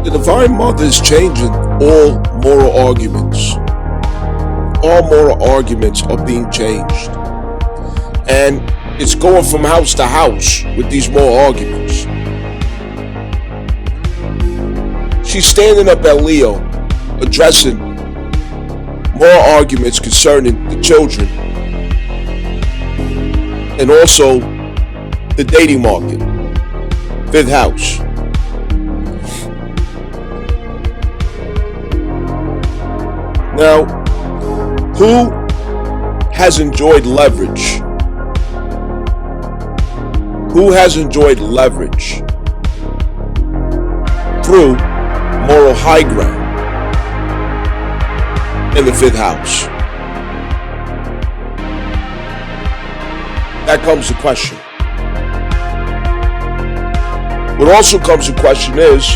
The Divine Mother is changing all moral arguments. All moral arguments are being changed. And it's going from house to house with these moral arguments. She's standing up at Leo, addressing moral arguments concerning the children and also the dating market. Fifth house. Now, who has enjoyed leverage? Who has enjoyed leverage through moral high ground in the fifth house? That comes to question. What also comes to question is,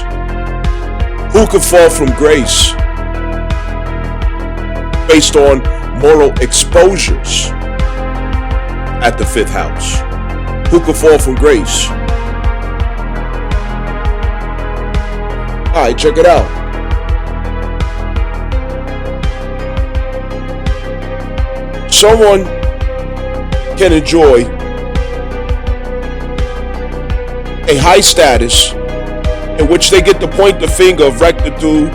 who could fall from grace based on moral exposures at the fifth house? Who could fall from grace? All right, check it out. Someone can enjoy a high status in which they get to point the finger of rectitude.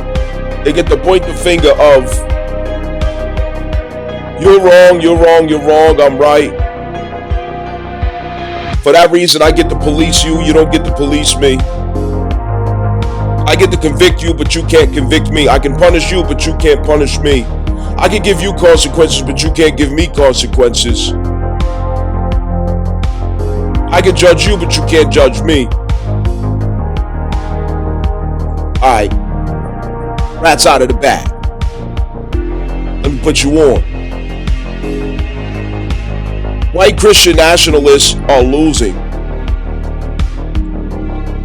They get to point the finger of, you're wrong, you're wrong, you're wrong, I'm right. For that reason, I get to police you, you don't get to police me. I get to convict you, but you can't convict me. I can punish you, but you can't punish me. I can give you consequences, but you can't give me consequences. I can judge you, but you can't judge me. Alright, rat's out of the bag. Let me put you on. White Christian nationalists are losing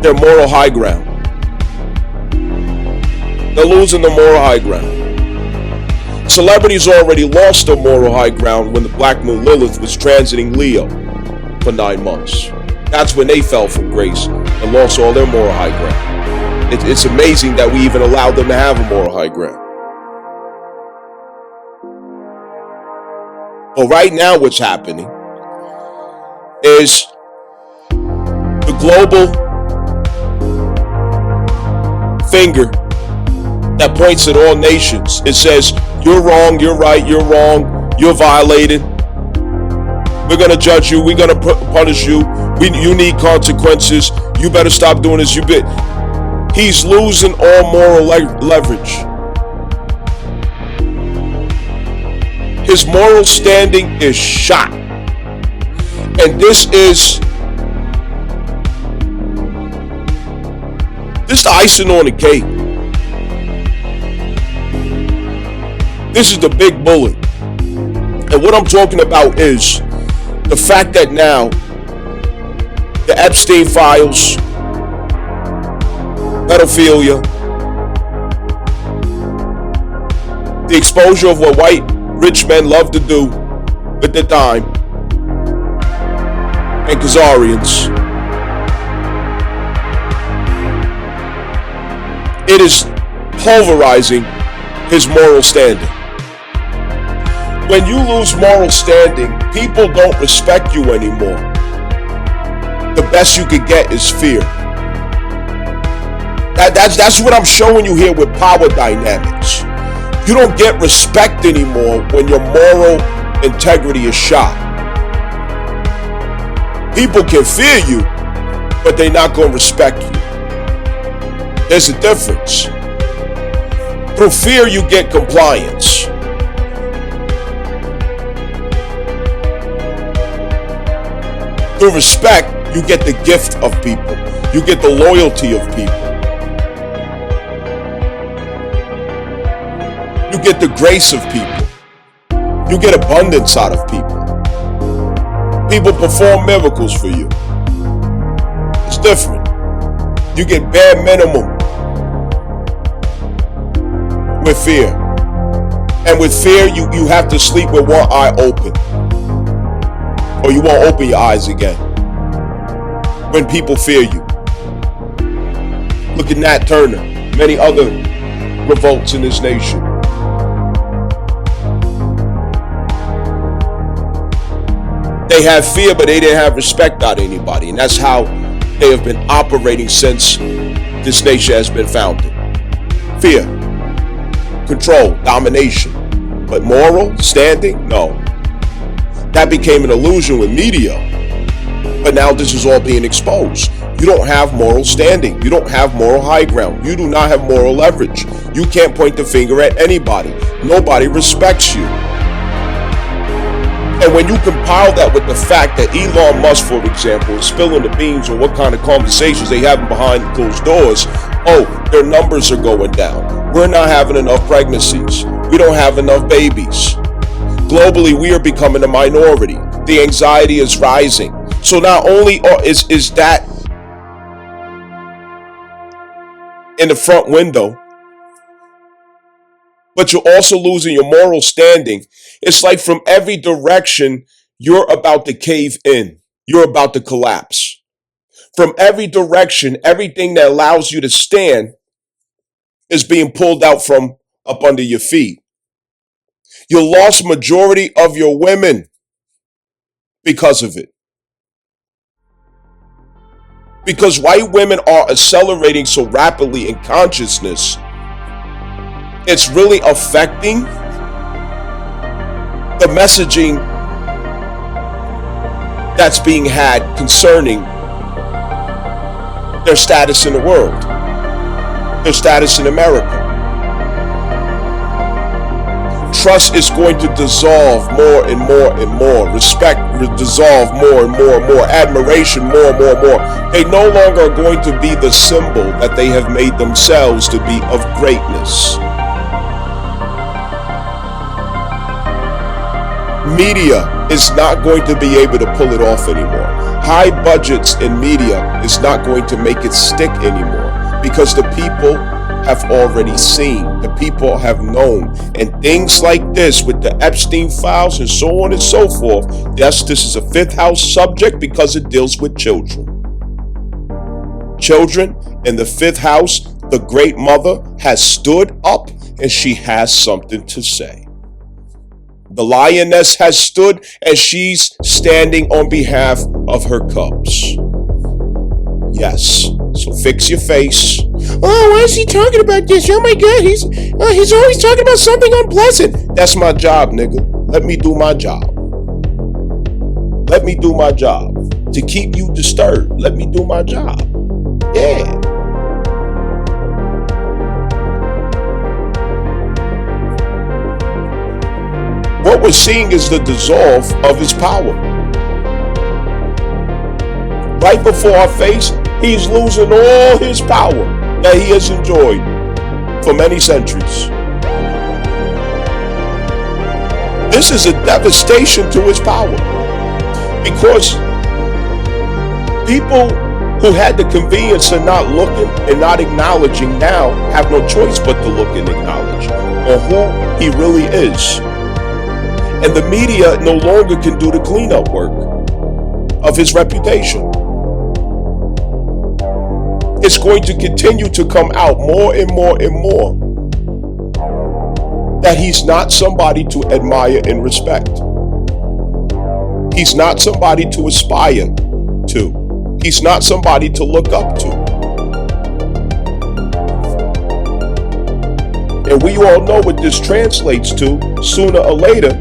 their moral high ground. They're losing the moral high ground. Celebrities already lost their moral high ground when the Black Moon Lilith was transiting Leo for 9 months. That's when they fell from grace and lost all their moral high ground. It's amazing that we even allowed them to have a moral high ground. But right now what's happening is the global finger that points at all nations. It says, you're wrong, you're right, you're wrong, you're violated. We're going to judge you, we're going to punish you, you need consequences, you better stop doing this, He's losing all moral leverage. His moral standing is shot. And this is the icing on the cake. This is the big bullet. And what I'm talking about is the fact that now the Epstein files, pedophilia, the exposure of what white rich men love to do with their time, and Khazarians, it is pulverizing his moral standing. When you lose moral standing, people don't respect you anymore. The best you could get is fear. That's what I'm showing you here with power dynamics. You don't get respect anymore when your moral integrity is shot. People can fear you, but they're not going to respect you. There's a difference. Through fear, you get compliance. Through respect, you get the gift of people. You get the loyalty of people. You get the grace of people. You get abundance out of people. People perform miracles for you. It's different. You get bare minimum with fear. And with fear, you have to sleep with one eye open, or you won't open your eyes again. When people fear you. Look at Nat Turner, many other revolts in this nation. They have fear, but they didn't have respect out of anybody. And that's how they have been operating since this nation has been founded. Fear, control, domination. But moral standing? No. That became an illusion with media. But now this is all being exposed. You don't have moral standing. You don't have moral high ground. You do not have moral leverage. You can't point the finger at anybody. Nobody respects you. And when you compile that with the fact that Elon Musk, for example, is spilling the beans on what kind of conversations they have behind closed doors, oh, their numbers are going down. We're not having enough pregnancies. We don't have enough babies. Globally, we are becoming a minority. The anxiety is rising. So not only is that in the front window, but you're also losing your moral standing. It's like from every direction, you're about to cave in. You're about to collapse. From every direction, everything that allows you to stand is being pulled out from up under your feet. You lost majority of your women because of it. Because white women are accelerating so rapidly in consciousness, it's really affecting the messaging that's being had concerning their status in the world, their status in America. Trust is going to dissolve more and more and more. Respect will dissolve more and more and more. Admiration more and more and more. They no longer are going to be the symbol that they have made themselves to be of greatness. Media is not going to be able to pull it off anymore. High budgets in media is not going to make it stick anymore because the people have already seen, the people have known, and things like this with the Epstein files and so on and so forth. Yes, this is a fifth house subject because it deals with children. Children in the fifth house, the great mother has stood up and she has something to say. The lioness has stood and she's standing on behalf of her cubs. Yes, so fix your face. Oh, why is he talking about this? Oh my God, he's always talking about something unpleasant. That's my job, nigga. Let me do my job. Let me do my job. To keep you disturbed, let me do my job. Yeah. What we're seeing is the dissolve of his power. Right before our face, he's losing all his power that he has enjoyed for many centuries. This is a devastation to his power because people who had the convenience of not looking and not acknowledging now have no choice but to look and acknowledge on who he really is. And the media no longer can do the cleanup work of his reputation. It's going to continue to come out more and more and more that he's not somebody to admire and respect. He's not somebody to aspire to. He's not somebody to look up to. And we all know what this translates to. Sooner or later,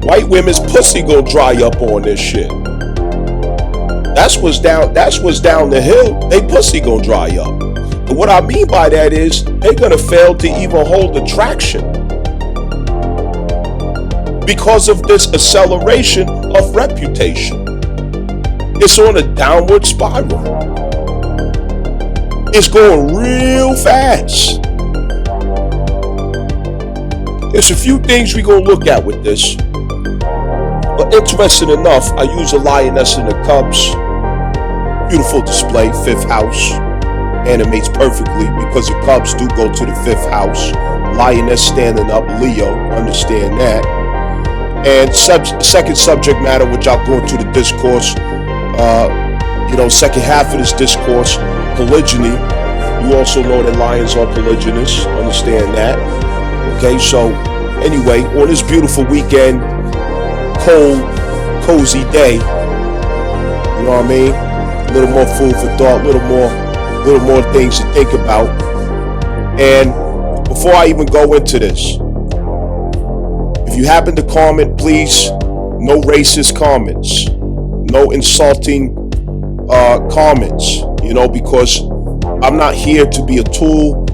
white women's pussy gonna dry up on this shit. That's what's down the hill. They pussy gonna dry up. And what I mean by that is they're gonna fail to even hold attraction because of this acceleration of reputation. It's on a downward spiral. It's going real fast. There's a few things we're gonna look at with this. But interesting enough, I use a lioness and the cubs. Beautiful display, fifth house. Animates perfectly because the cubs do go to the fifth house. Lioness standing up, Leo, understand that. And second subject matter, which I'll go into the discourse, second half of this discourse, polygyny. You also know that lions are polygynous. Understand that. Okay, so anyway, on this beautiful weekend, cold, cozy day, you know what I mean? A little more food for thought, a little more things to think about. And before I even go into this, if you happen to comment, please, no racist comments, no insulting comments, because I'm not here to be a tool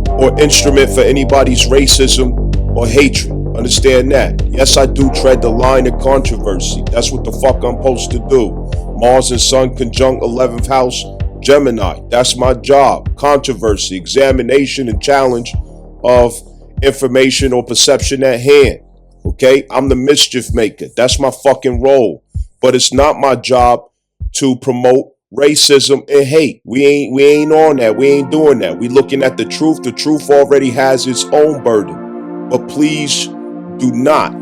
or instrument for anybody's racism or hatred. Understand that. Yes, I do tread the line of controversy. That's what the fuck I'm supposed to do. Mars and Sun conjunct 11th house, Gemini. That's my job. Controversy, examination, and challenge of information or perception at hand. Okay? I'm the mischief maker. That's my fucking role. But it's not my job to promote racism and hate. We ain't on that. We ain't doing that. We looking at the truth. The truth already has its own burden. But please do not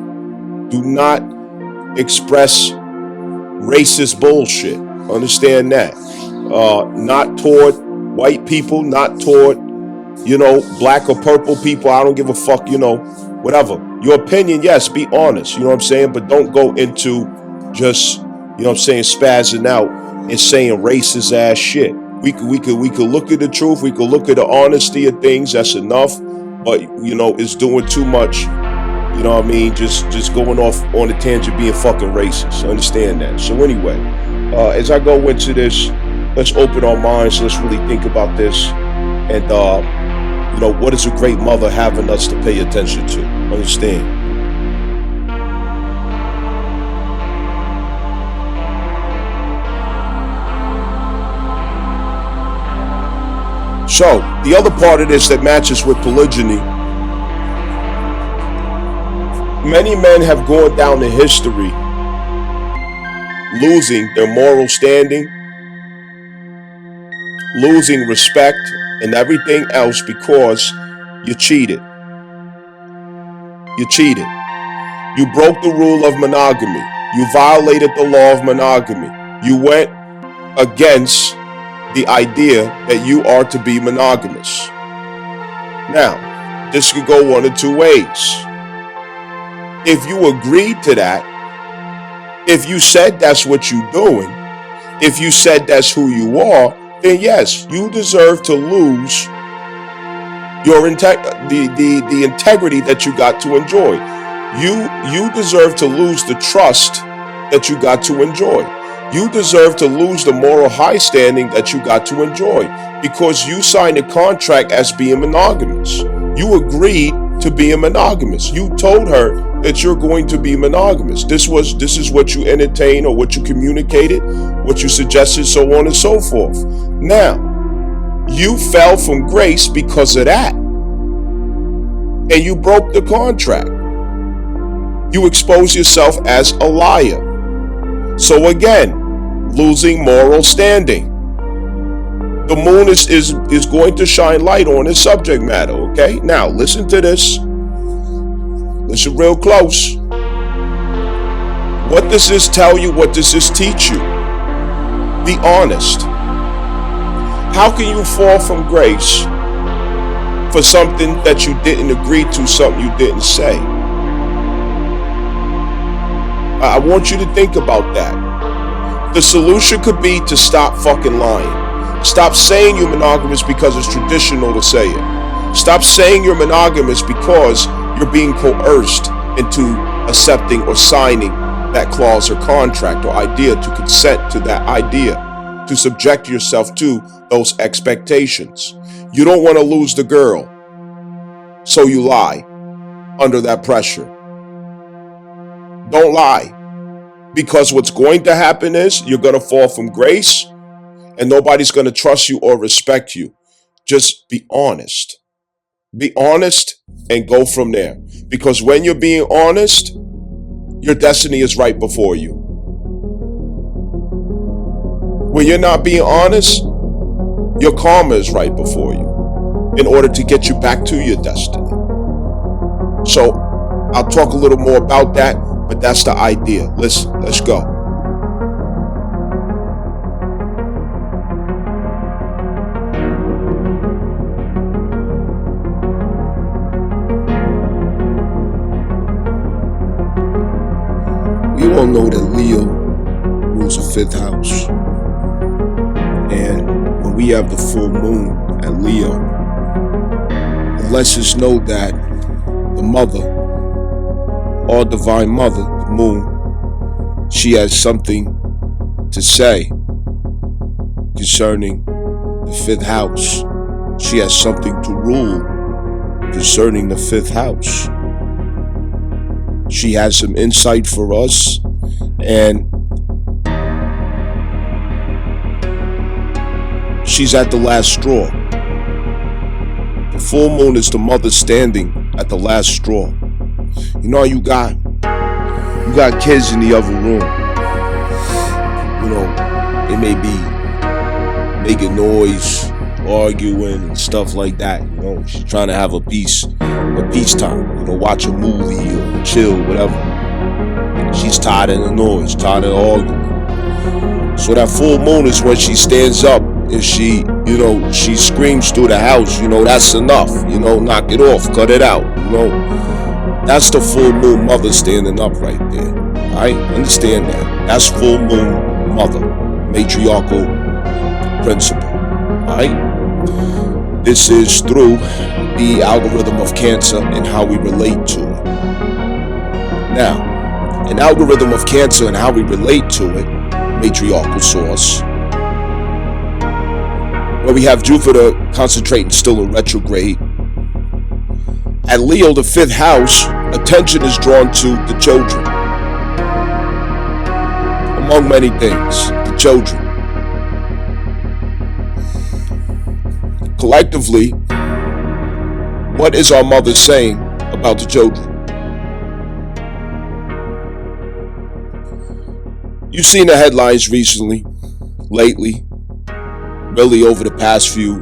express racist bullshit. Understand that. Not toward white people, not toward, black or purple people. I don't give a fuck, whatever. Your opinion, yes, be honest, you know what I'm saying? But don't go into just, spazzing out and saying racist ass shit. We could look at the truth. We could look at the honesty of things. That's enough. But, it's doing too much. You know what I mean? Just going off on a tangent, being fucking racist. Understand that. So anyway, as I go into this, let's open our minds. Let's really think about this. And, what is a great mother having us to pay attention to? Understand? So, the other part of this that matches with polygyny, many men have gone down in history losing their moral standing, losing respect, and everything else because you cheated. You cheated. You broke the rule of monogamy. You violated the law of monogamy. You went against the idea that you are to be monogamous. Now, this could go one of two ways. If you agreed to that, if you said that's what you're doing, if you said that's who you are, then yes, you deserve to lose your the integrity that you got to enjoy. You deserve to lose the trust that you got to enjoy. You deserve to lose the moral high standing that you got to enjoy because you signed a contract as being monogamous. You agreed to being monogamous. You told her that you're going to be monogamous. This is what you entertained or what you communicated, what you suggested, so on and so forth. Now, you fell from grace because of that. And you broke the contract. You exposed yourself as a liar. So again, losing moral standing. The moon is going to shine light on this subject matter, okay? Now, listen to this. Listen real close. What does this tell you? What does this teach you? Be honest. How can you fall from grace for something that you didn't agree to, something you didn't say? I want you to think about that. The solution could be to stop fucking lying. Stop saying you're monogamous because it's traditional to say it. Stop saying you're monogamous because you're being coerced into accepting or signing that clause or contract or idea, to consent to that idea, to subject yourself to those expectations. You don't want to lose the girl, so you lie under that pressure. Don't lie, because what's going to happen is you're going to fall from grace and nobody's going to trust you or respect you. Just be honest. Be honest and go from there. Because when you're being honest, your destiny is right before you. When you're not being honest, your karma is right before you in order to get you back to your destiny. So I'll talk a little more about that, but that's the idea. Let's go. We all know that Leo rules the fifth house. And when we have the full moon at Leo, it lets us know that the mother, our divine mother, the moon, she has something to say concerning the fifth house. She has something to rule concerning the fifth house. She has some insight for us, and she's at the last straw. The full moon is the mother standing at the last straw. You know, you got kids in the other room. You know, they may be making noise, arguing and stuff like that. You know, she's trying to have a peace time. You know, watch a movie or chill, whatever. She's tired of the noise, tired of arguing. So that full moon is when she stands up and she screams through the house. You know, that's enough. You know, knock it off, cut it out. You know, that's the full moon mother standing up right there. Alright, understand that. That's full moon mother, matriarchal principle. Alright. This is through the algorithm of Cancer and how we relate to it. Now, an algorithm of Cancer and how we relate to it, matriarchal source, where we have Jupiter concentrating still in retrograde. At Leo, the fifth house, attention is drawn to the children. Among many things, the children. Collectively, what is our mother saying about the children? You've seen the headlines recently, lately, really over the past few,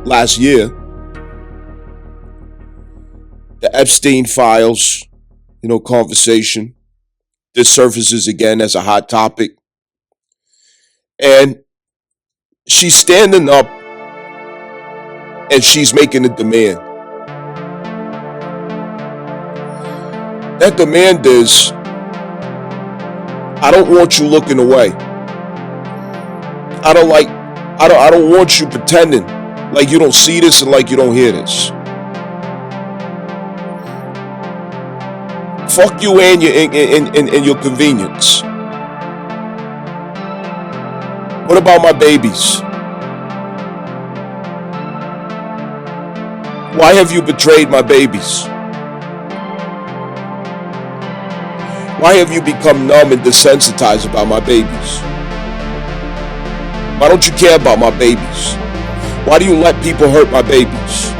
last year. The Epstein files, conversation. This surfaces again as a hot topic. And she's standing up and she's making a demand. That demand is, I don't want you looking away. I don't want you pretending like you don't see this and like you don't hear this. Fuck you and your convenience. What about my babies? Why have you betrayed my babies? Why have you become numb and desensitized about my babies? Why don't you care about my babies? Why do you let people hurt my babies?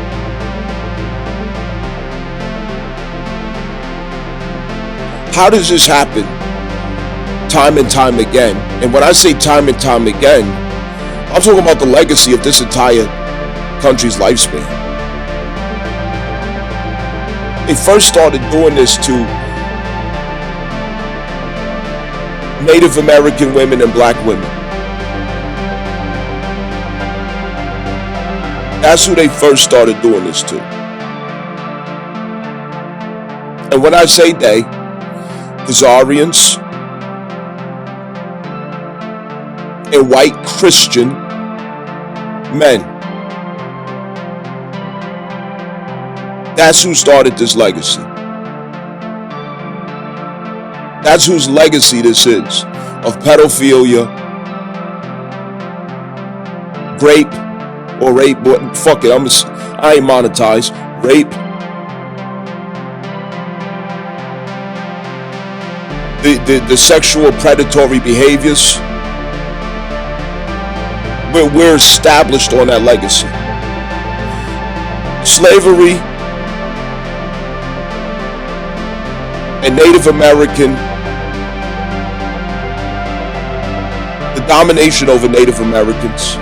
How does this happen time and time again? And when I say time and time again, I'm talking about the legacy of this entire country's lifespan. They first started doing this to Native American women and black women. That's who they first started doing this to. And when I say they, Khazarians and white Christian men. That's who started this legacy. That's whose legacy this is, of pedophilia, rape, or rape, fuck it, I ain't monetized, rape, the sexual predatory behaviors. We're established on that legacy. Slavery and Native American, the domination over Native Americans,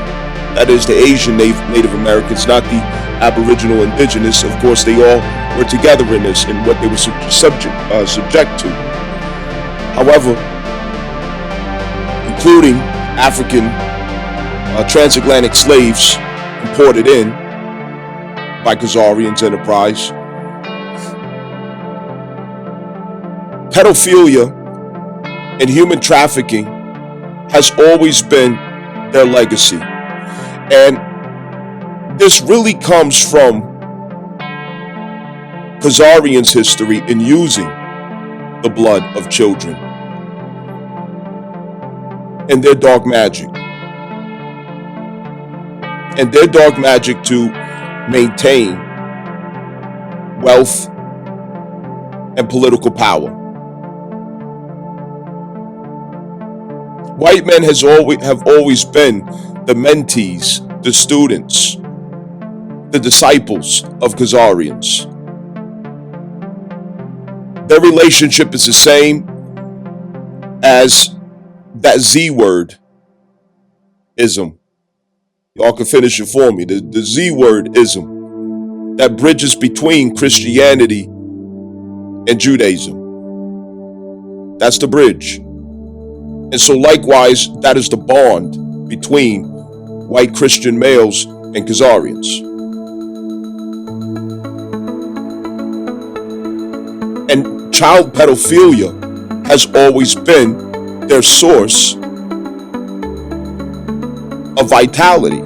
that is the Asian Native Americans, not the Aboriginal Indigenous. Of course, they all were together in this, in what they were subject to. However, including African transatlantic slaves imported in by Khazarians Enterprise, Pedophilia and human trafficking has always been their legacy. And this really comes from Khazarians' history in using the blood of children and their dark magic. And their dark magic to maintain wealth and political power. White men have always been the mentees, the students, the disciples of Khazarians. Their relationship is the same as that Z word ism. Y'all can finish it for me. The Z word ism that bridges between Christianity and Judaism. That's the bridge. And so likewise, that is the bond between white Christian males and Khazarians. And child pedophilia has always been their source of vitality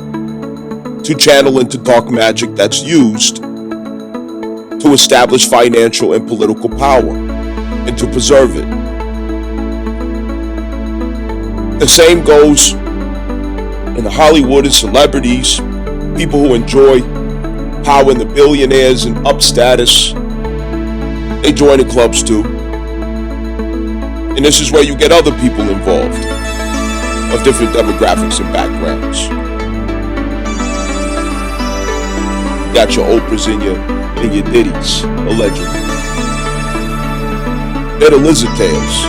to channel into dark magic that's used to establish financial and political power and to preserve it. The same goes in the Hollywood and celebrities, people who enjoy power and the billionaires and up status. They join the clubs too. And this is where you get other people involved of different demographics and backgrounds. You got your Oprahs and your Diddy's, allegedly. They're the lizard tails.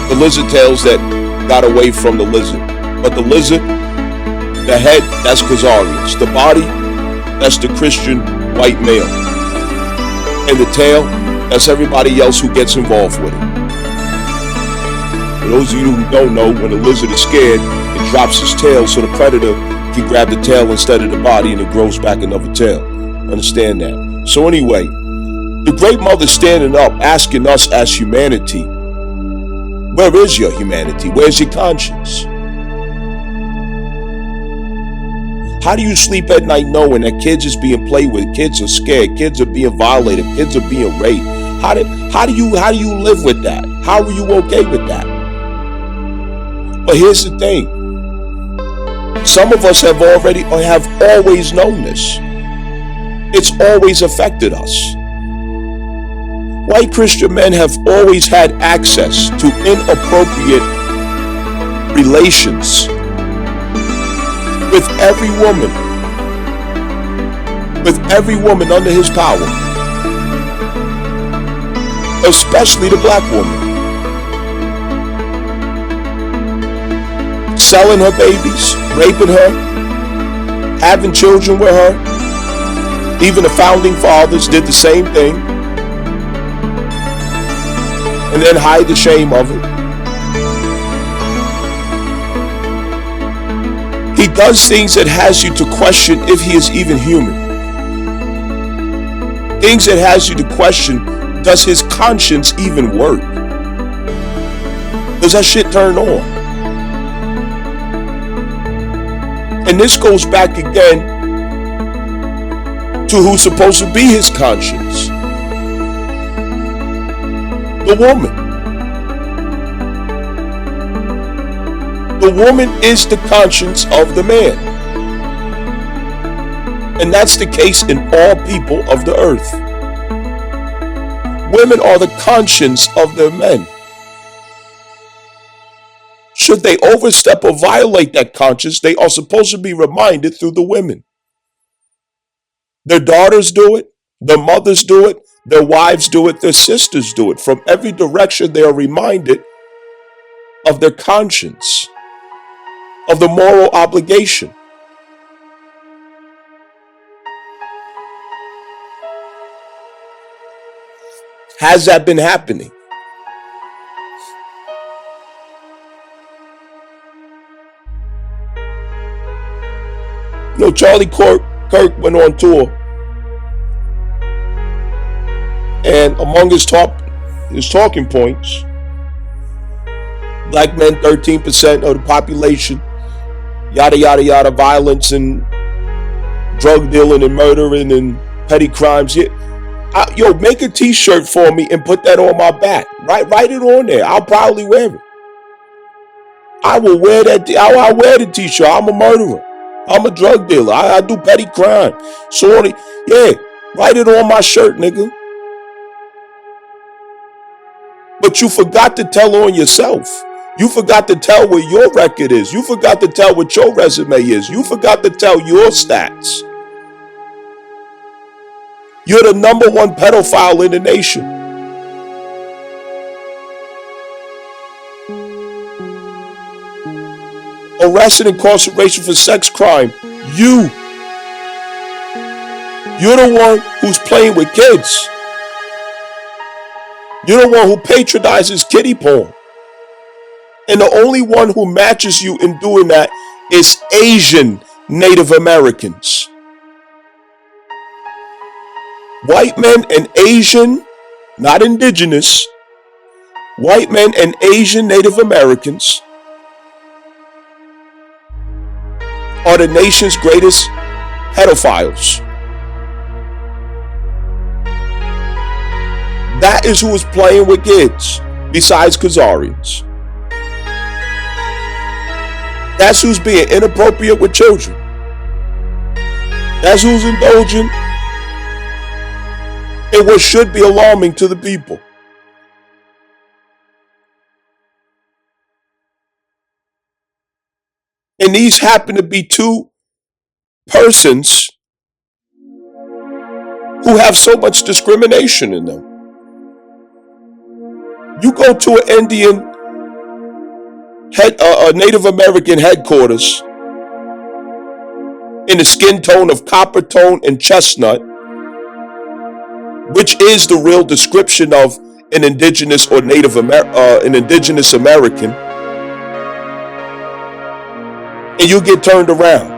The lizard tails that got away from the lizard. But the lizard, the head, that's Khazarians. The body, that's the Christian white male. And the tail, that's everybody else who gets involved with it. For those of you who don't know, when a lizard is scared, it drops its tail so the predator can grab the tail instead of the body and it grows back another tail. Understand that? So anyway, the Great Mother standing up asking us as humanity, where is your humanity? Where's your conscience? How do you sleep at night knowing that kids is being played with, kids are scared, kids are being violated, kids are being raped? How do you live with that? How are you okay with that? But here's the thing. Some of us have always known this. It's always affected us. White Christian men have always had access to inappropriate relations with every woman under his power, especially the black woman. Selling her babies, raping her, having children with her. Even the founding fathers did the same thing. And then hide the shame of it. He does things that has you to question if he is even human. Things that has you to question, does his conscience even work? Does that shit turn on? And this goes back again to who's supposed to be his conscience. The woman. The woman is the conscience of the man. And that's the case in all people of the earth. Women are the conscience of their men. Should they overstep or violate that conscience, they are supposed to be reminded through the women. Their daughters do it, their mothers do it, their wives do it, their sisters do it. From every direction, they are reminded of their conscience, of the moral obligation. Has that been happening? You know, Charlie Kirk went on tour, and among his top his talking points. Black men, 13% of the population. Yada, yada, yada, violence and drug dealing and murdering and petty crimes. Yo, make a t-shirt for me and put that on my back. Write it on there. I'll probably wear it. I will wear that. I'll wear the t-shirt. I'm a murderer. I'm a drug dealer. I do petty crime. So, yeah, write it on my shirt, nigga. But you forgot to tell on yourself. You forgot to tell what your record is. You forgot to tell what your resume is. You forgot to tell your stats. You're the number one pedophile in the nation. Arrested, incarceration for sex crime. You're the one who's playing with kids. You're the one who patronizes kiddie porn. And the only one who matches you in doing that is Asian Native Americans. White men and Asian, not indigenous, white men and Asian Native Americans are the nation's greatest pedophiles. That is who is playing with kids, besides Khazarians. That's who's being inappropriate with children. That's who's indulging in what should be alarming to the people. And these happen to be two persons who have so much discrimination in them. You go to an Indian, a Native American headquarters in the skin tone of copper tone and chestnut, which is the real description of an indigenous or an indigenous American, and you get turned around.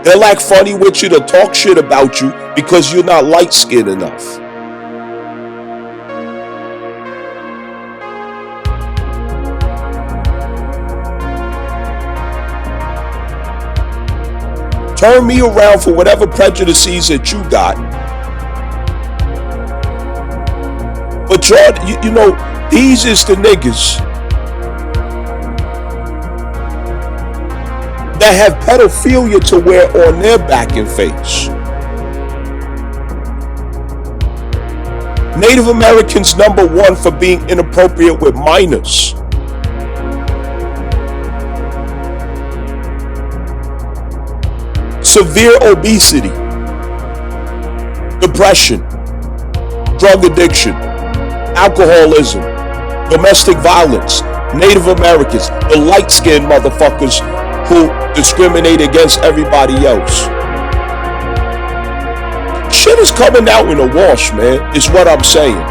They'll act funny with you to talk shit about you because you're not light-skinned enough. Turn me around for whatever prejudices that you got. But you know, these is the niggas that have pedophilia to wear on their back and face. Native Americans #1 for being inappropriate with minors. Severe obesity, depression, drug addiction, alcoholism, domestic violence. Native Americans, the light-skinned motherfuckers who discriminate against everybody else. Shit is coming out in a wash, man, is what I'm saying.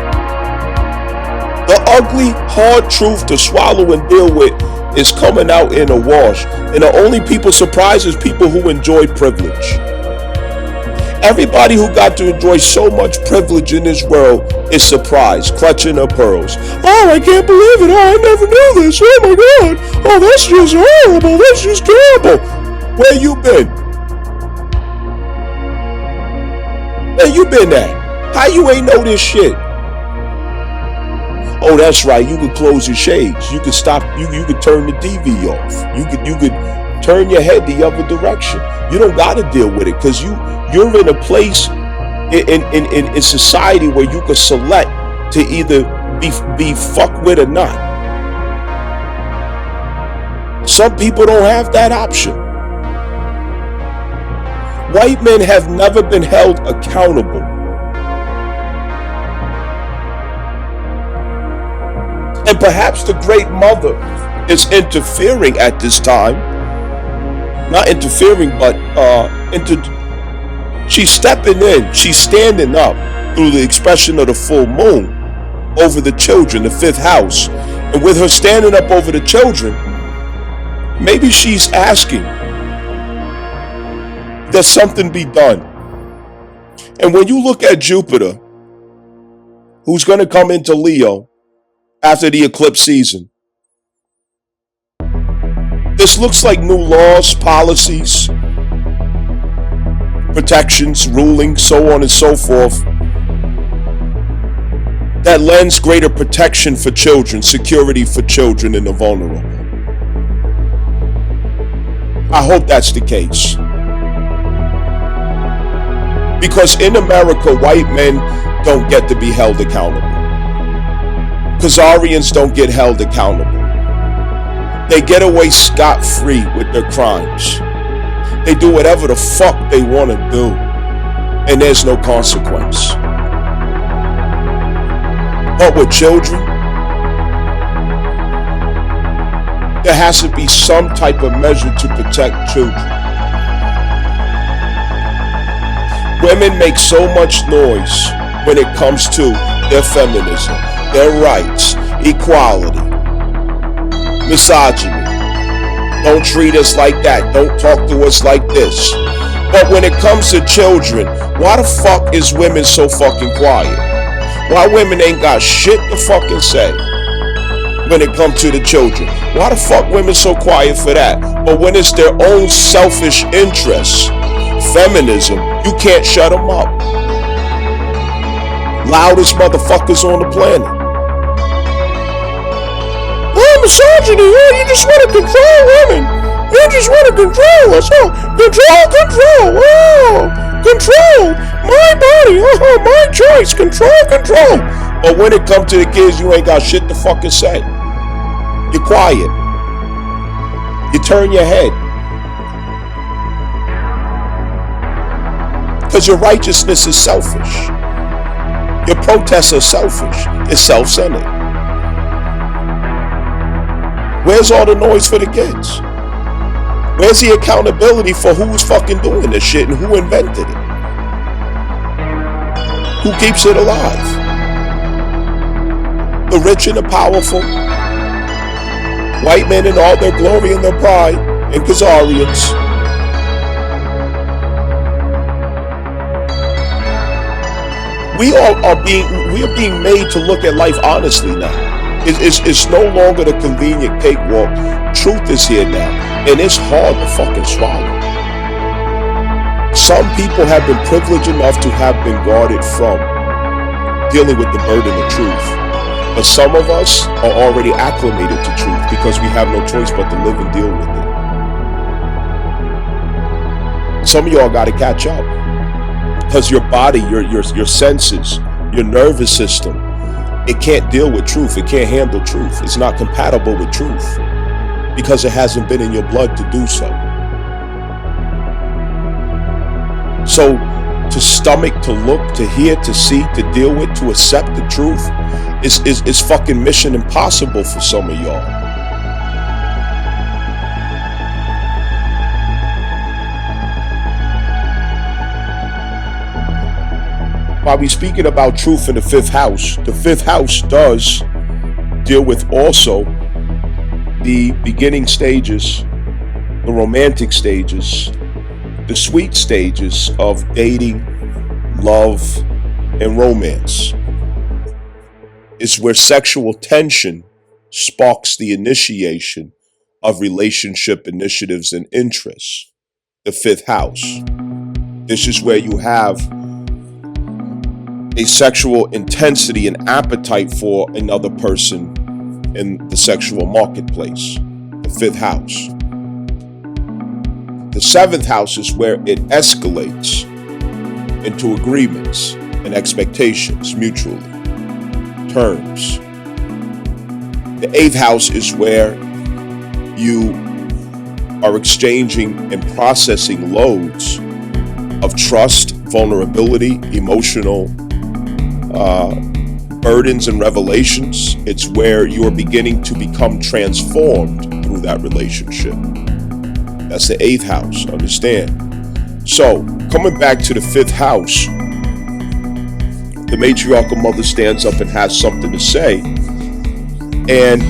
The ugly, hard truth to swallow and deal with is coming out in a wash. And the only people surprised is people who enjoy privilege. Everybody who got to enjoy so much privilege in this world is surprised, clutching their pearls. Oh, I can't believe it. Oh, I never knew this. Oh my God. Oh, that's just horrible. That's just terrible. Where you been? Where you been at? How you ain't know this shit? Oh, that's right. You could close your shades. You could stop. You could turn the TV off. You could turn your head the other direction. You don't got to deal with it because you're in a place in society where you could select to either be fucked with or not. Some people don't have that option. White men have never been held accountable. And perhaps the Great Mother is interfering at this time. Not interfering, but she's stepping in. She's standing up through the expression of the full moon over the children, the fifth house. And with her standing up over the children, maybe she's asking that something be done. And when you look at Jupiter, who's going to come into Leo after the eclipse season, this looks like new laws, policies, protections, rulings, so on and so forth, that lends greater protection for children, security for children and the vulnerable. I hope that's the case. Because in America, white men don't get to be held accountable. Khazarians don't get held accountable. They get away scot-free with their crimes. They do whatever the fuck they want to do, and there's no consequence. But with children, there has to be some type of measure to protect children. Women make so much noise when it comes to their feminism, their rights, equality, misogyny. Don't treat us like that. Don't talk to us like this. But when it comes to children, why the fuck is women so fucking quiet? Why women ain't got shit to fucking say when it comes to the children? Why the fuck women so quiet for that? But when it's their own selfish interests, feminism, you can't shut them up. Loudest motherfuckers on the planet. Oh, misogyny, yeah, you just want to control women. You just want to control us. Oh, control. Oh, control. My body. Oh, my choice. Control. But when it comes to the kids, you ain't got shit to fucking say. You're quiet. You turn your head. Because your righteousness is selfish. Your protests are selfish. It's self-centered. Where's all the noise for the kids? Where's the accountability for who's fucking doing this shit and who invented it? Who keeps it alive? The rich and the powerful, white men in all their glory and their pride, and Khazarians. We are being made to look at life honestly now. It's no longer the convenient cakewalk. Truth is here now, and it's hard to fucking swallow. Some people have been privileged enough to have been guarded from dealing with the burden of truth. But some of us are already acclimated to truth because we have no choice but to live and deal with it. Some of y'all got to catch up. Because your body, your senses, your nervous system, it can't deal with truth. It can't handle truth. It's not compatible with truth because it hasn't been in your blood to do so. So to stomach, to look, to hear, to see, to deal with, to accept the truth is fucking mission impossible for some of y'all. While we're speaking about truth in the fifth house does deal with also the beginning stages, the romantic stages, the sweet stages of dating, love, and romance. It's where sexual tension sparks the initiation of relationship initiatives and interests. The fifth house. This is where you have a sexual intensity and appetite for another person in the sexual marketplace. The fifth house. The seventh house is where it escalates into agreements and expectations mutually, terms. The eighth house is where you are exchanging and processing loads of trust, vulnerability, emotional burdens and revelations. It's where you're beginning to become transformed through that relationship. That's the eighth house, understand? So, coming back to the fifth house, the matriarchal mother stands up and has something to say. And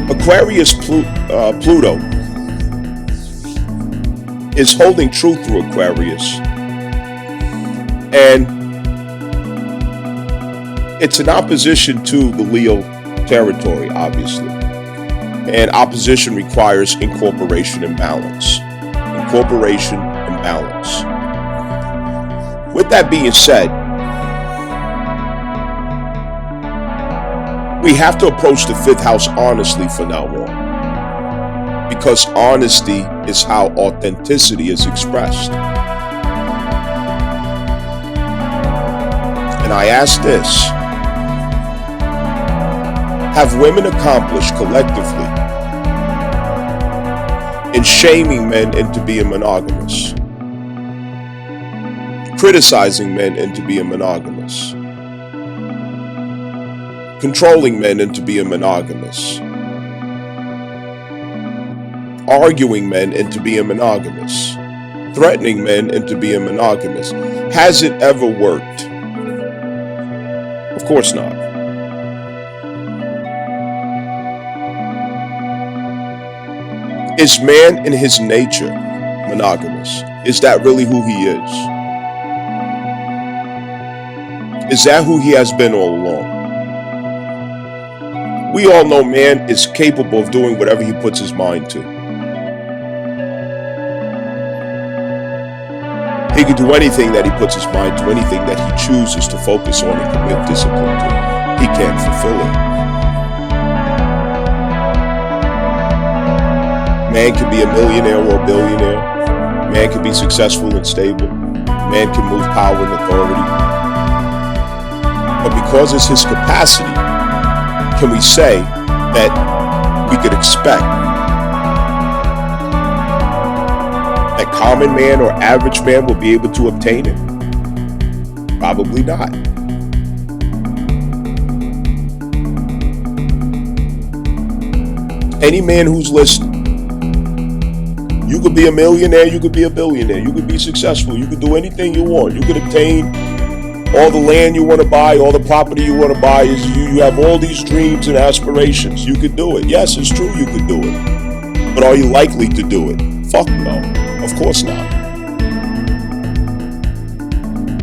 Aquarius Pluto is holding true through Aquarius. And it's an opposition to the Leo territory, obviously. And opposition requires incorporation and balance. Incorporation and balance. With that being said, we have to approach the fifth house honestly from now on. Because honesty is how authenticity is expressed. And I ask this, have women accomplished collectively in shaming men into being monogamous, criticizing men into being monogamous, controlling men into being monogamous, arguing men into being monogamous, threatening men into being monogamous? Has it ever worked? Of course not. Is man in his nature monogamous? Is that really who he is? Is that who he has been all along? We all know man is capable of doing whatever he puts his mind to. He can do anything that he puts his mind to, anything that he chooses to focus on and commit discipline to. He can't fulfill it. Man can be a millionaire or a billionaire. Man can be successful and stable. Man can move power and authority. But because it's his capacity, can we say that we could expect that common man or average man will be able to obtain it? Probably not. Any man who's listening, you could be a millionaire, you could be a billionaire, you could be successful, you could do anything you want. You could obtain all the land you want to buy, all the property you want to buy. You have all these dreams and aspirations. You could do it. Yes, it's true you could do it. But are you likely to do it? Fuck no. Of course not.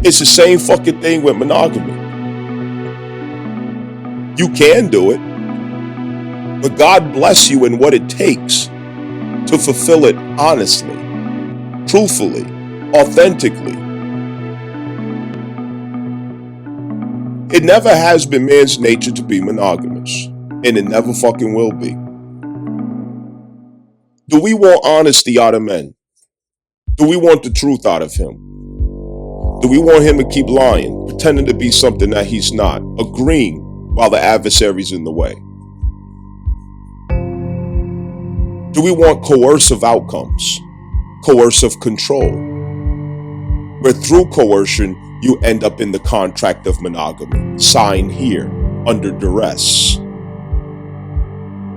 It's the same fucking thing with monogamy. You can do it, but God bless you in what it takes to fulfill it honestly, truthfully, authentically. It never has been man's nature to be monogamous, and it never fucking will be. Do we want honesty out of men? Do we want the truth out of him? Do we want him to keep lying, pretending to be something that he's not, agreeing while the adversary's in the way? Do we want coercive outcomes, coercive control, where through coercion you end up in the contract of monogamy? Sign here under duress.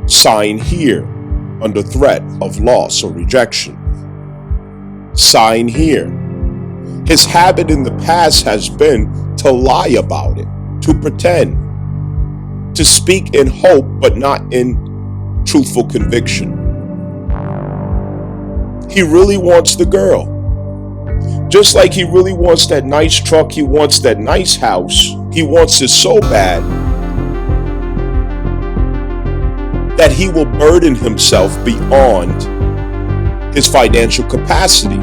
Sign here under threat of loss or rejection. Sign here. His habit in the past has been to lie about it, to pretend, to speak in hope but not in truthful conviction. He really wants the girl. Just like he really wants that nice truck, he wants that nice house. He wants it so bad that he will burden himself beyond his financial capacity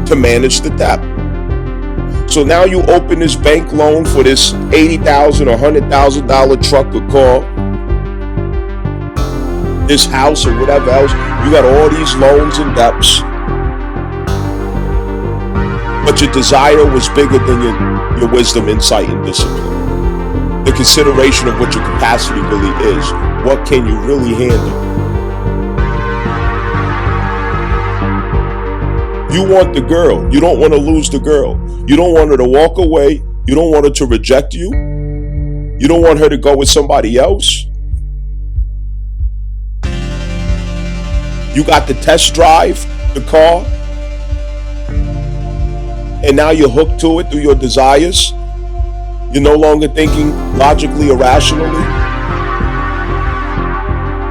to manage the debt. So now you open this bank loan for this $80,000 or $100,000 truck or car, this house or whatever else. You got all these loans and debts, but your desire was bigger than your wisdom, insight, and discipline. The consideration of what your capacity really is. What can you really handle? You want the girl. You don't want to lose the girl. You don't want her to walk away. You don't want her to reject you. You don't want her to go with somebody else. You got to test drive the car, and now you're hooked to it through your desires. You're no longer thinking logically or rationally.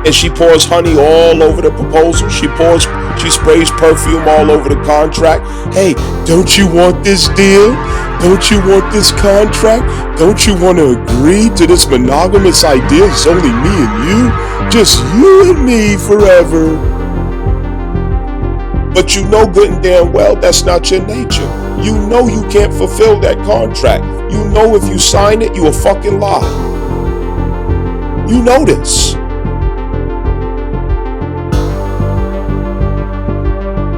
And she pours honey all over the proposal. She pours She sprays perfume all over the contract. Hey, don't you want this deal? Don't you want this contract? Don't you want to agree to this monogamous idea? It's only me and you. Just you and me forever. But you know good and damn well that's not your nature. You know you can't fulfill that contract. You know if you sign it, you a fucking lie. You know this.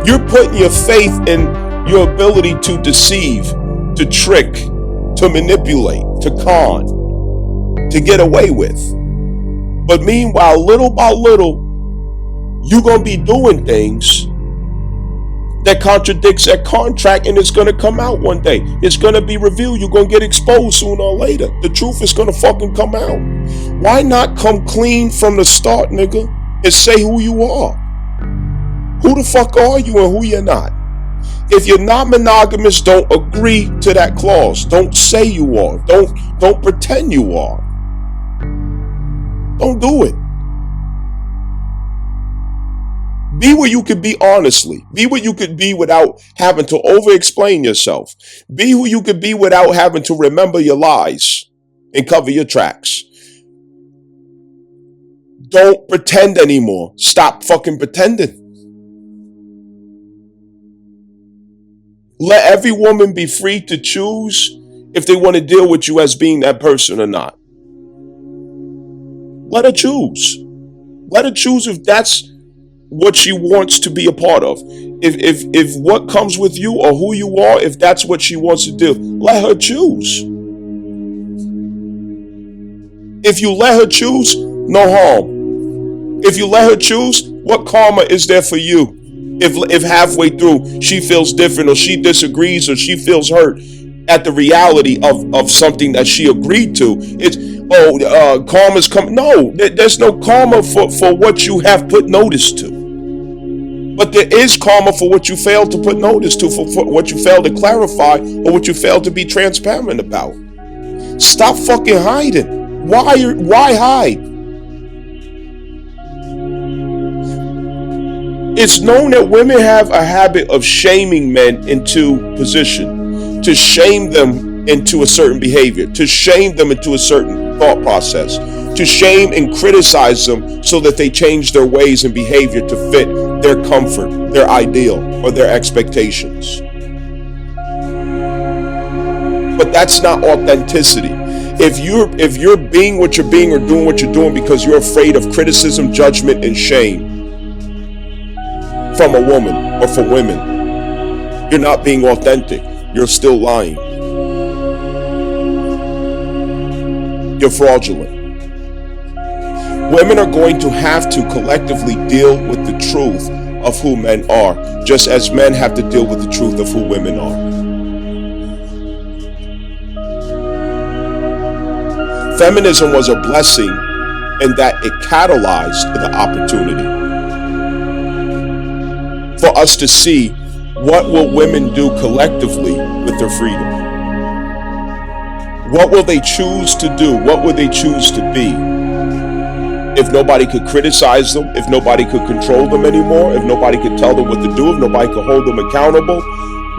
You're putting your faith in your ability to deceive, to trick, to manipulate, to con, to get away with. But meanwhile, little by little, you're going to be doing things that contradicts that contract, and it's going to come out one day. It's going to be revealed. You're going to get exposed sooner or later. The truth is going to fucking come out. Why not come clean from the start, nigga, and say who you are? Who the fuck are you and who you're not? If you're not monogamous, don't agree to that clause. Don't say you are. Don't pretend you are. Don't do it. Be where you could be honestly. Be what you could be without having to over-explain yourself. Be who you could be without having to remember your lies and cover your tracks. Don't pretend anymore. Stop fucking pretending. Let every woman be free to choose if they want to deal with you as being that person or not. Let her choose. Let her choose if that's what she wants to be a part of. If what comes with you or who you are, if that's what she wants to do, let her choose. If you let her choose, no harm. If you let her choose, what karma is there for you? If halfway through she feels different or she disagrees or she feels hurt at the reality of something that she agreed to, it's karma's coming. No, there's no karma for what you have put notice to. But there is karma for what you failed to put notice to, for what you failed to clarify or what you failed to be transparent about. Stop fucking hiding. Why hide? It's known that women have a habit of shaming men into position, to shame them into a certain behavior, to shame them into a certain thought process, to shame and criticize them so that they change their ways and behavior to fit their comfort, their ideal, or their expectations. But that's not authenticity. If you're being what you're being or doing what you're doing because you're afraid of criticism, judgment, and shame from a woman or from women, you're not being authentic. You're still lying. You're fraudulent. Women are going to have to collectively deal with the truth of who men are, just as men have to deal with the truth of who women are. Feminism was a blessing in that it catalyzed the opportunity for us to see what will women do collectively with their freedom. What will they choose to do? What will they choose to be? If nobody could criticize them, if nobody could control them anymore, if nobody could tell them what to do, if nobody could hold them accountable,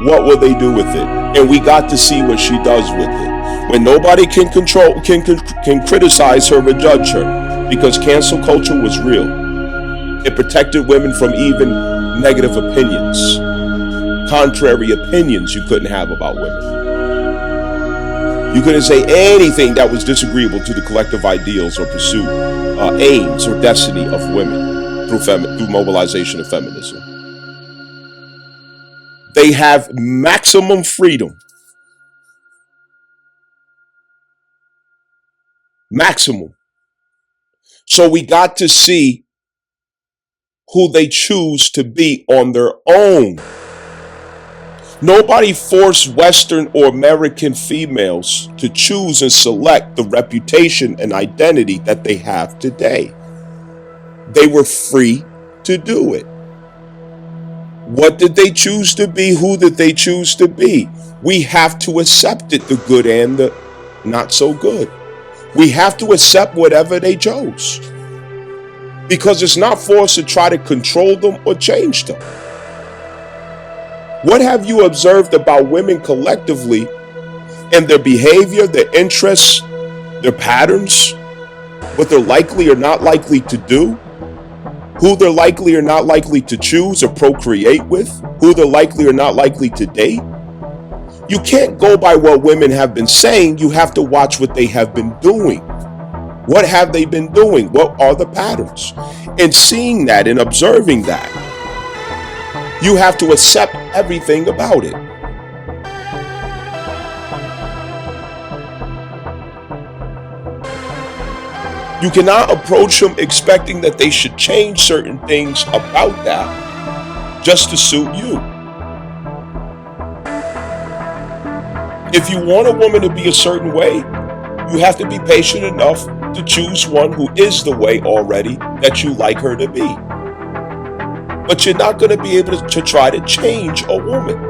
what will they do with it? And we got to see what she does with it. When nobody can control, can criticize her or judge her, because cancel culture was real. It protected women from even negative opinions, contrary opinions you couldn't have about women. You couldn't say anything that was disagreeable to the collective ideals or pursuit, aims or destiny of women through mobilization of feminism. They have maximum freedom. Maximum. So we got to see who they choose to be on their own. Nobody forced Western or American females to choose and select the reputation and identity that they have today. They were free to do it. What did they choose to be? Who did they choose to be? We have to accept it, the good and the not so good. We have to accept whatever they chose. because it's not for us to try to control them or change them. What have you observed about women collectively and their behavior, their interests, their patterns, what they're likely or not likely to do, who they're likely or not likely to choose or procreate with, who they're likely or not likely to date? You can't go by what women have been saying. You have to watch what they have been doing. What have they been doing? What are the patterns? And seeing that and observing that, you have to accept everything about it. You cannot approach them expecting that they should change certain things about that just to suit you. If you want a woman to be a certain way, you have to be patient enough to choose one who is the way already that you like her to be. But you're not going to be able to try to change a woman.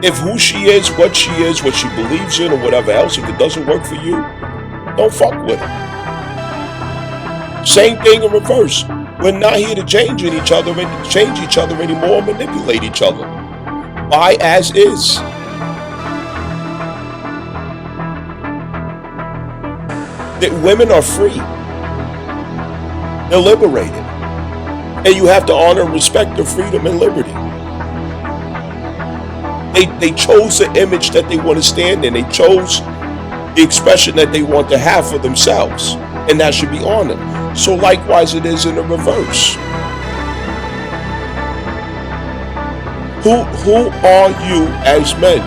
If who she is, what she believes in, or whatever else, if it doesn't work for you, don't fuck with her. Same thing in reverse. We're not here to change each other anymore, manipulate each other. Buy as is. That women are free. They're liberated. And you have to honor and respect their freedom and liberty. They chose the image that they want to stand in. They chose the expression that they want to have for themselves. And that should be honored. So likewise it is in the reverse. Who are you as men?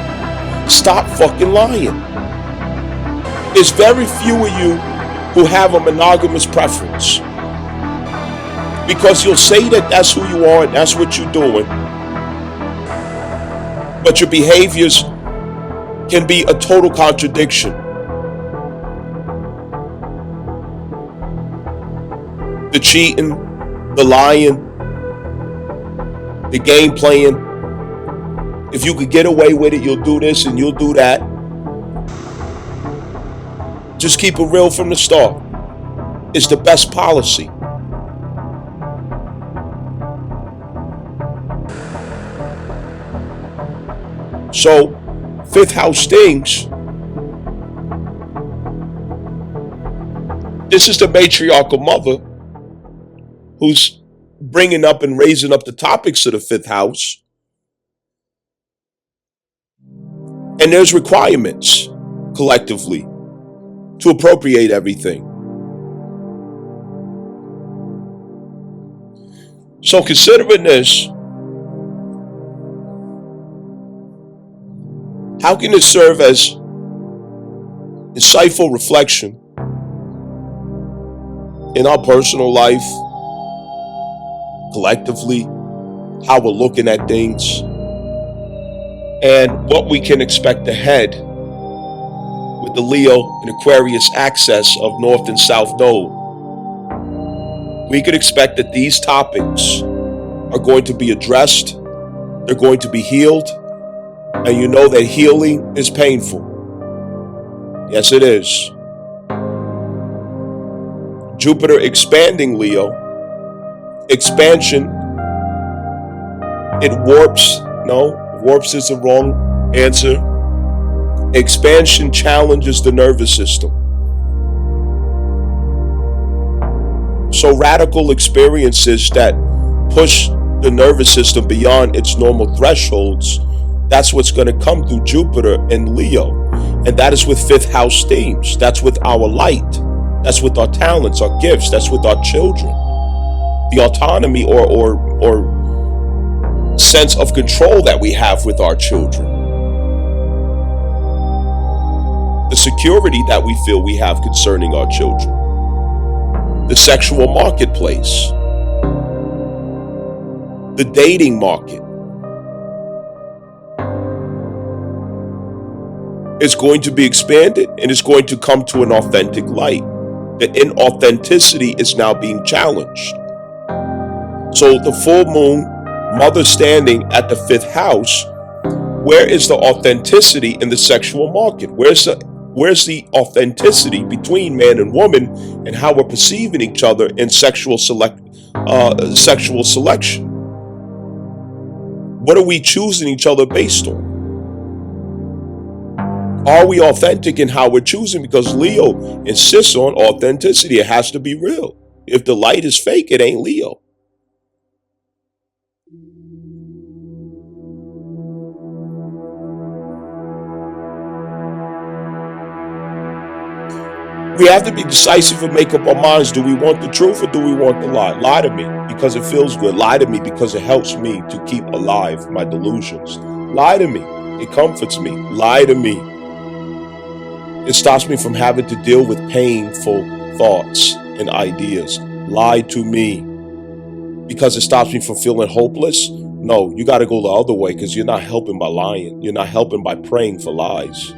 Stop fucking lying. There's very few of you who have a monogamous preference. Because you'll say that that's who you are and that's what you're doing. But your behaviors can be a total contradiction. The cheating, the lying, the game playing. If you could get away with it, you'll do this and you'll do that. Just keep it real from the start. It's the best policy. So, fifth house things. This is the matriarchal mother who's bringing up and raising up the topics of the fifth house. And there's requirements collectively to appropriate everything. So considering this, how can it serve as insightful reflection in our personal life, collectively, how we're looking at things, and what we can expect ahead with the Leo and Aquarius axis of North and South Node? We could expect that these topics are going to be addressed, they're going to be healed, and you know that healing is painful. Yes, it is. Jupiter expanding Leo. Expansion, it warps. No, warps is the wrong answer. Expansion challenges the nervous system. So radical experiences that push the nervous system beyond its normal thresholds, that's what's going to come through Jupiter and Leo. And that is with fifth house themes. That's with our light. That's with our talents, our gifts. That's with our children. The autonomy or sense of control that we have with our children. The security that we feel we have concerning our children. The sexual marketplace. The dating market. It's going to be expanded and it's going to come to an authentic light. The inauthenticity is now being challenged. So the full moon, mother standing at the fifth house, where is the authenticity in the sexual market? Where's the Where's the authenticity between man and woman and how we're perceiving each other in sexual selection? What are we choosing each other based on? Are we authentic in how we're choosing? Because Leo insists on authenticity. It has to be real. If the light is fake, it ain't Leo. We have to be decisive and make up our minds. Do we want the truth or do we want the lie? Lie to me because it feels good. Lie to me because it helps me to keep alive my delusions. Lie to me. It comforts me. Lie to me. It stops me from having to deal with painful thoughts and ideas. Lie to me because it stops me from feeling hopeless. No, you got to go the other way because you're not helping by lying. You're not helping by praying for lies.